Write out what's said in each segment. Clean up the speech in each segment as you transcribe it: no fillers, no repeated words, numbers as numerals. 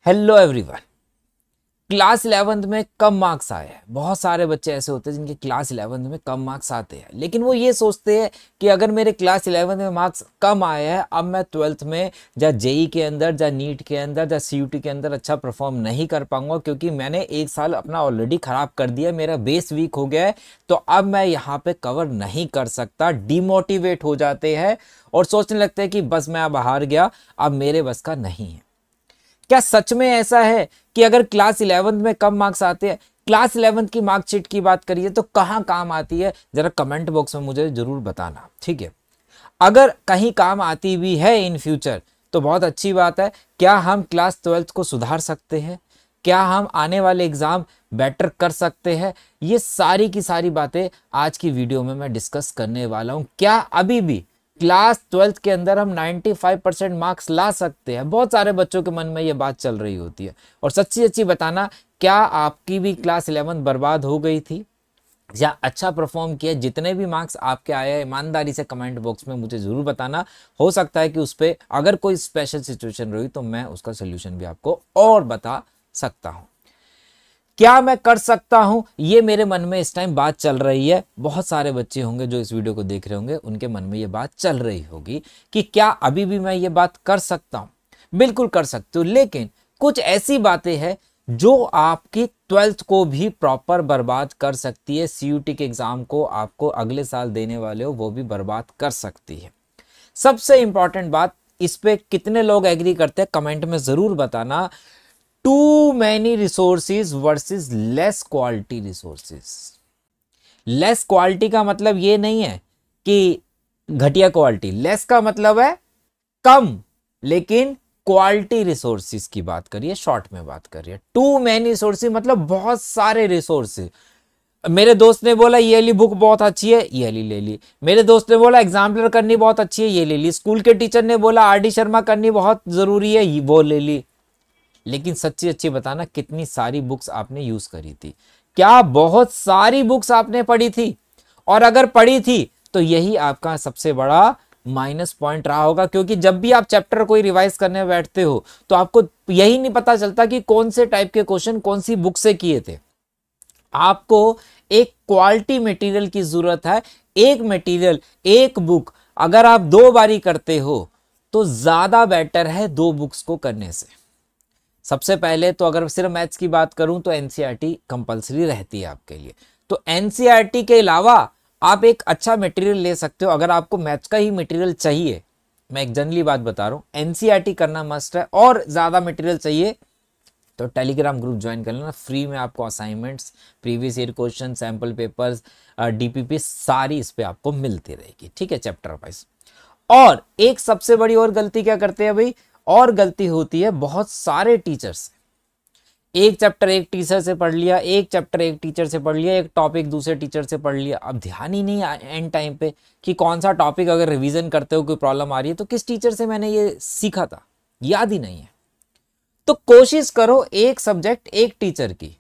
Hello everyone. Class 11th में कम marks आए हैं। बहुत सारे बच्चे ऐसे होते हैं जिनके क्लास 11th में कम मार्क्स आते हैं, लेकिन वो ये सोचते हैं कि अगर मेरे क्लास 11th में मार्क्स कम आए हैं, अब मैं 12th में या जेई के अंदर या नीट के अंदर या सीयूटी के अंदर अच्छा परफॉर्म नहीं कर पाऊंगा, क्योंकि मैंने एक साल अपना ऑलरेडी खराब कर दिया, मेरा बेस वीक हो गया है, तो अब मैं यहाँ पे कवर नहीं कर सकता। डिमोटिवेट हो जाते हैं और सोचने लगते हैं कि बस मैं अब हार गया, अब मेरे बस का नहीं है। क्या सच में ऐसा है कि अगर क्लास 11th में कम मार्क्स आते हैं, क्लास 11th की मार्कशीट की बात करिए तो कहां काम आती है? जरा कमेंट बॉक्स में मुझे जरूर बताना, ठीक है। अगर कहीं काम आती भी है इन फ्यूचर तो बहुत अच्छी बात है। क्या हम क्लास 12th को सुधार सकते हैं? क्या हम आने वाले एग्जाम बेटर कर सकते हैं? ये सारी की सारी बातें आज की वीडियो में मैं डिस्कस करने वाला हूं। क्या अभी भी क्लास 12th के अंदर हम 95% मार्क्स ला सकते हैं? बहुत सारे बच्चों के मन में ये बात चल रही होती है। और सच्ची सच्ची बताना, क्या आपकी भी क्लास 11 बर्बाद हो गई थी या अच्छा परफॉर्म किया? जितने भी मार्क्स आपके आए हैं, ईमानदारी से कमेंट बॉक्स में मुझे जरूर बताना। हो सकता है कि उस पर अगर कोई स्पेशल सिचुएशन रही तो मैं उसका सोल्यूशन भी आपको और बता सकता हूं। क्या मैं कर सकता हूं, ये मेरे मन में इस टाइम बात चल रही है। बहुत सारे बच्चे होंगे जो इस वीडियो को देख रहे होंगे, उनके मन में ये बात चल रही होगी कि क्या अभी भी मैं ये बात कर सकता हूं। बिल्कुल कर सकते हो, लेकिन कुछ ऐसी बातें हैं जो आपकी 12th को भी प्रॉपर बर्बाद कर सकती है। सीयूटी के एग्जाम को आपको अगले साल देने वाले हो वो भी बर्बाद कर सकती है। सबसे इंपॉर्टेंट बात, इस पे कितने लोग एग्री करते हैं कमेंट में जरूर बताना। Too many resources versus less quality resources. Less quality का मतलब ये नहीं है कि घटिया क्वालिटी, लेस का मतलब है कम, लेकिन क्वालिटी रिसोर्सेज की बात करिए, शॉर्ट में बात करिए। टू मैनी रिसोर्सेज मतलब बहुत सारे रिसोर्सेज। मेरे दोस्त ने बोला ये वाली बुक बहुत अच्छी है, ये वाली ले ली। मेरे दोस्त ने बोला एग्जाम्पलर करनी बहुत अच्छी है, ये ले ली। स्कूल के टीचर ने बोला आर डी शर्मा करनी बहुत जरूरी है, वो ले ली। लेकिन सच्ची अच्छी बताना, कितनी सारी बुक्स आपने यूज करी थी? क्या बहुत सारी बुक्स आपने पढ़ी थी? और अगर पढ़ी थी तो यही आपका सबसे बड़ा माइनस पॉइंट रहा होगा, क्योंकि जब भी आप चैप्टर कोई रिवाइज करने बैठते हो तो आपको यही नहीं पता चलता कि कौन से टाइप के क्वेश्चन कौन सी बुक से किए थे। आपको एक क्वालिटी मटेरियल की जरूरत है। एक मटेरियल, एक बुक अगर आप 2 बारी करते हो तो ज्यादा बेटर है 2 बुक्स को करने से। सबसे पहले तो अगर सिर्फ मैथ्स की बात करूं तो एनसीईआरटी कंपलसरी रहती है आपके लिए। तो एनसीईआरटी के अलावा आप एक अच्छा मटेरियल ले सकते हो। अगर आपको मैथ्स का ही मटेरियल चाहिए, मैं एक जनरली बात बता रहा हूं, एनसीईआरटी करना मस्ट है। और ज्यादा मटेरियल चाहिए तो टेलीग्राम ग्रुप ज्वाइन कर लेना। फ्री में आपको assignments, previous year question, sample papers, DPP सारी इस पे आपको मिलती रहेगी, ठीक है, चैप्टर वाइज। और एक सबसे बड़ी और गलती क्या करते हैं भाई, और गलती होती है बहुत सारे टीचर्स। एक चैप्टर एक टीचर से पढ़ लिया, एक चैप्टर एक टीचर से पढ़ लिया, एक टॉपिक दूसरे टीचर से पढ़ लिया। अब ध्यान ही नहीं एंड टाइम पे कि कौन सा टॉपिक अगर रिवीजन करते हो कोई प्रॉब्लम आ रही है तो किस टीचर से मैंने ये सीखा था, याद ही नहीं है। तो कोशिश करो एक सब्जेक्ट एक टीचर की,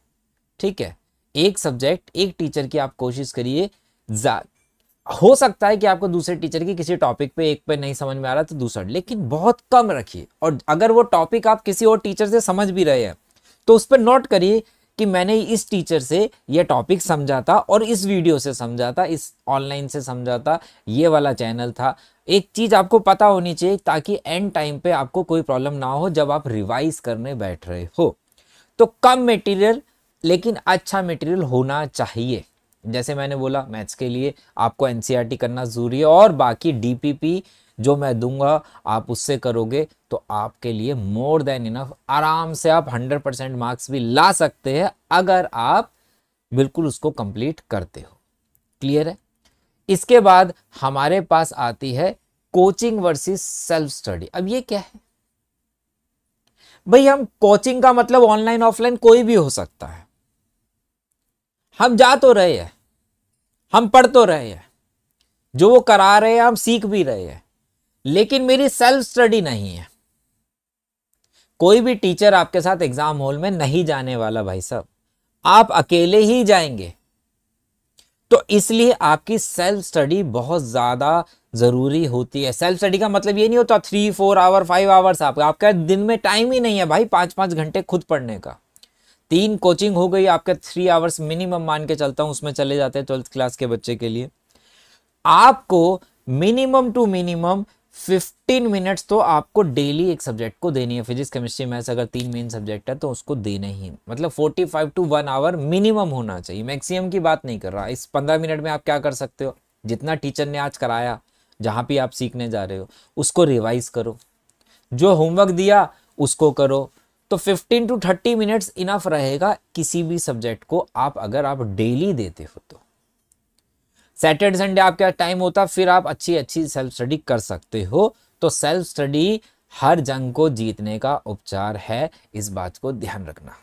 ठीक है, एक सब्जेक्ट एक टीचर की आप कोशिश करिए। हो सकता है कि आपको दूसरे टीचर की किसी टॉपिक पे एक पे नहीं समझ में आ रहा तो दूसरा, लेकिन बहुत कम रखिए। और अगर वो टॉपिक आप किसी और टीचर से समझ भी रहे हैं तो उस पर नोट करिए कि मैंने इस टीचर से ये टॉपिक समझा था और इस वीडियो से समझा था, इस ऑनलाइन से समझा था, ये वाला चैनल था। एक चीज आपको पता होनी चाहिए ताकि एंड टाइम पे आपको कोई प्रॉब्लम ना हो जब आप रिवाइज करने बैठ रहे हो। तो कम मटेरियल लेकिन अच्छा मटेरियल होना चाहिए। जैसे मैंने बोला मैथ्स के लिए आपको एनसीईआरटी करना जरूरी है, और बाकी डीपीपी जो मैं दूंगा आप उससे करोगे तो आपके लिए मोर देन इनफ। आराम से आप 100% मार्क्स भी ला सकते हैं अगर आप बिल्कुल उसको कंप्लीट करते हो। क्लियर है? इसके बाद हमारे पास आती है कोचिंग वर्सेस सेल्फ स्टडी। अब ये क्या है भाई? हम कोचिंग का मतलब ऑनलाइन ऑफलाइन कोई भी हो सकता है। हम जा तो रहे हैं, हम पढ़ तो रहे हैं, जो वो करा रहे हैं हम सीख भी रहे हैं, लेकिन मेरी सेल्फ स्टडी नहीं है। कोई भी टीचर आपके साथ एग्जाम हॉल में नहीं जाने वाला भाई साहब, आप अकेले ही जाएंगे। तो इसलिए आपकी सेल्फ स्टडी बहुत ज़्यादा ज़रूरी होती है। सेल्फ स्टडी का मतलब ये नहीं होता 3-4 आवर 5 आवर्स आपका दिन में टाइम ही नहीं है भाई 5-5 घंटे खुद पढ़ने का। 3 कोचिंग हो गई, आपके 3 आवर्स मिनिमम मान के चलता हूँ उसमें चले जाते हैं 12th क्लास के बच्चे के लिए। आपको मिनिमम टू मिनिमम 15 मिनट्स तो आपको डेली एक सब्जेक्ट को देनी है। फिजिक्स केमिस्ट्री मैथ्स अगर 3 मेन सब्जेक्ट है तो उसको देना ही, मतलब 45 to 1 आवर मिनिमम होना चाहिए। मैक्सिमम की बात नहीं कर रहा। इस 15 मिनट में आप क्या कर सकते हो, जितना टीचर ने आज कराया, जहाँ भी आप सीखने जा रहे हो उसको रिवाइज करो, जो होमवर्क दिया उसको करो। तो 15 to 30 मिनट्स इनफ रहेगा किसी भी सब्जेक्ट को अगर आप डेली देते हो तो। सैटरडे संडे आपका टाइम होता, फिर आप अच्छी अच्छी सेल्फ स्टडी कर सकते हो। तो सेल्फ स्टडी हर जंग को जीतने का उपचार है, इस बात को ध्यान रखना।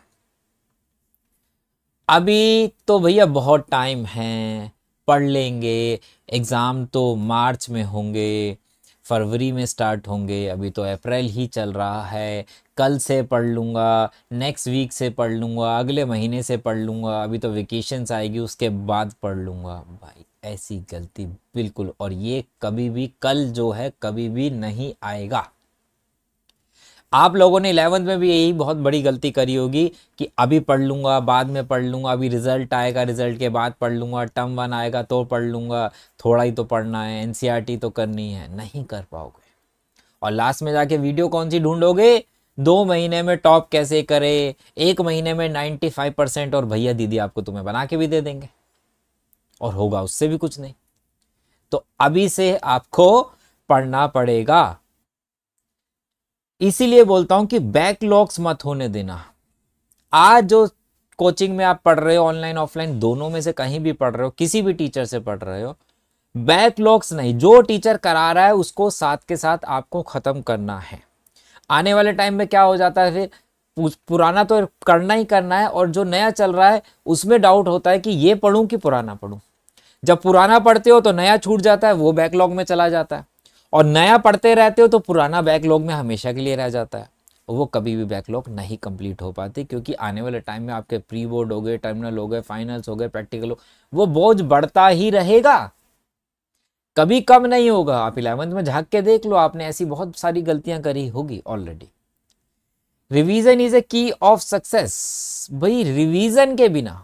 अभी तो भैया बहुत टाइम है, पढ़ लेंगे, एग्ज़ाम तो मार्च में होंगे, फरवरी में स्टार्ट होंगे, अभी तो अप्रैल ही चल रहा है, कल से पढ़ लूँगा, नेक्स्ट वीक से पढ़ लूँगा, अगले महीने से पढ़ लूँगा, अभी तो वेकेशंस आएगी उसके बाद पढ़ लूँगा। भाई ऐसी गलती बिल्कुल, और ये कभी भी, कल जो है कभी भी नहीं आएगा। आप लोगों ने 11th में भी यही बहुत बड़ी गलती करी होगी कि अभी पढ़ लूँगा, बाद में पढ़ लूँगा, अभी रिजल्ट आएगा, रिजल्ट के बाद पढ़ लूँगा, टर्म 1 आएगा तो पढ़ लूँगा, थोड़ा ही तो पढ़ना है, एनसीईआरटी तो करनी है। नहीं कर पाओगे, और लास्ट में जाके वीडियो कौन सी ढूंढोगे, 2 महीने में टॉप कैसे करे, 1 महीने में 95%, और भैया दीदी आपको तुम्हें बना के भी दे देंगे, और होगा उससे भी कुछ नहीं। तो अभी से आपको पढ़ना पड़ेगा। इसीलिए बोलता हूं कि बैकलॉग्स मत होने देना। आज जो कोचिंग में आप पढ़ रहे हो, ऑनलाइन ऑफलाइन दोनों में से कहीं भी पढ़ रहे हो, किसी भी टीचर से पढ़ रहे हो, बैकलॉग्स नहीं, जो टीचर करा रहा है उसको साथ के साथ आपको खत्म करना है। आने वाले टाइम में क्या हो जाता है, फिर पुराना तो करना ही करना है, और जो नया चल रहा है उसमें डाउट होता है कि ये पढ़ूं कि पुराना पढ़ूं। जब पुराना पढ़ते हो तो नया छूट जाता है, वो बैकलॉग में चला जाता है, और नया पढ़ते रहते हो तो पुराना बैकलॉग में हमेशा के लिए रह जाता है। वो कभी भी बैकलॉग नहीं कंप्लीट हो पाती, क्योंकि आने वाले टाइम में आपके प्री बोर्ड हो गए, टर्मिनल हो गए, फाइनल्स हो गए, प्रैक्टिकल हो, वो बोझ बढ़ता ही रहेगा, कभी कम नहीं होगा। आप 11th में झांक के देख लो, आपने ऐसी बहुत सारी गलतियां करी होगी ऑलरेडी। रिवीजन इज ए की ऑफ सक्सेस। भाई रिवीजन के बिना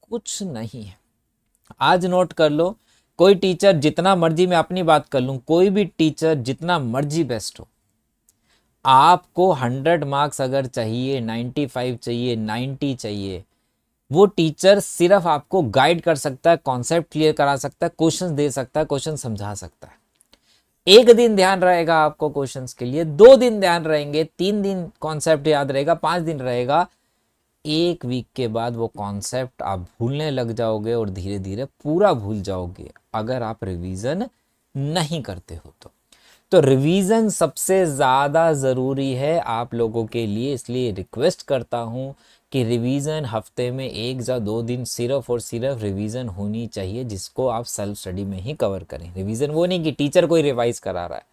कुछ नहीं है। आज नोट कर लो, कोई टीचर जितना मर्जी, मैं अपनी बात कर लूं, कोई भी टीचर जितना मर्जी बेस्ट हो, आपको 100 मार्क्स अगर चाहिए, 95 चाहिए, 90 चाहिए, वो टीचर सिर्फ आपको गाइड कर सकता है, कॉन्सेप्ट क्लियर करा सकता है, क्वेश्चन दे सकता है, क्वेश्चन समझा सकता है। 1 दिन ध्यान रहेगा आपको क्वेश्चंस के लिए, 2 दिन ध्यान रहेंगे, 3 दिन कॉन्सेप्ट याद रहेगा, 5 दिन रहेगा, 1 वीक के बाद वो कॉन्सेप्ट आप भूलने लग जाओगे, और धीरे धीरे पूरा भूल जाओगे अगर आप रिवीजन नहीं करते हो तो रिवीजन सबसे ज़्यादा ज़रूरी है आप लोगों के लिए। इसलिए रिक्वेस्ट करता हूँ कि रिवीजन हफ्ते में 1 या 2 दिन सिर्फ और सिर्फ रिवीजन होनी चाहिए, जिसको आप सेल्फ स्टडी में ही कवर करें। रिवीजन वो नहीं कि टीचर कोई रिवाइज करा रहा है,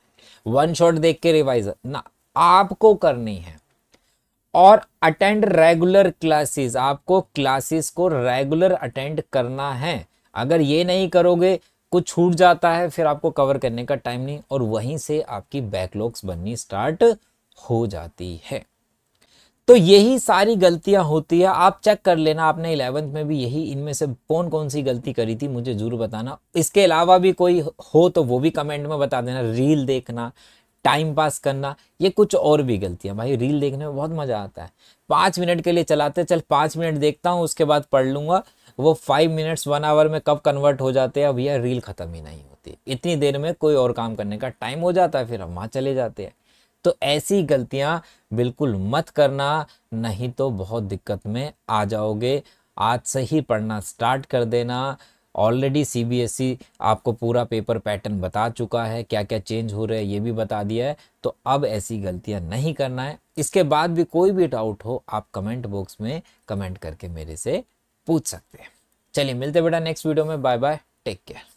1 शॉट देख के रिवाइज ना, आपको करनी है। और अटेंड रेगुलर क्लासेस, आपको क्लासेस को रेगुलर अटेंड करना है। अगर ये नहीं करोगे, कुछ छूट जाता है, फिर आपको कवर करने का टाइम नहीं, और वहीं से आपकी बैकलॉग्स बननी स्टार्ट हो जाती है। तो यही सारी गलतियां होती है। आप चेक कर लेना, आपने 11th में भी यही, इनमें से कौन कौन सी गलती करी थी, मुझे जरूर बताना। इसके अलावा भी कोई हो तो वो भी कमेंट में बता देना। रील देखना, टाइम पास करना, ये कुछ और भी गलतियां। भाई रील देखने में बहुत मजा आता है, 5 मिनट के लिए चलाते, चल 5 मिनट देखता हूँ उसके बाद पढ़ लूंगा, वो 5 मिनट्स 1 आवर में कब कन्वर्ट हो जाते हैं भैया, रील खत्म ही नहीं होती। इतनी देर में कोई और काम करने का टाइम हो जाता है, फिर हम वहाँ चले जाते हैं। तो ऐसी गलतियां बिल्कुल मत करना, नहीं तो बहुत दिक्कत में आ जाओगे। आज से ही पढ़ना स्टार्ट कर देना। ऑलरेडी सीबीएसई आपको पूरा पेपर पैटर्न बता चुका है, क्या क्या चेंज हो रहा है ये भी बता दिया है। तो अब ऐसी गलतियां नहीं करना है। इसके बाद भी कोई भी डाउट हो, आप कमेंट बॉक्स में कमेंट करके मेरे से पूछ सकते हैं। चलिए मिलते बेटा नेक्स्ट वीडियो में। Bye bye, take care.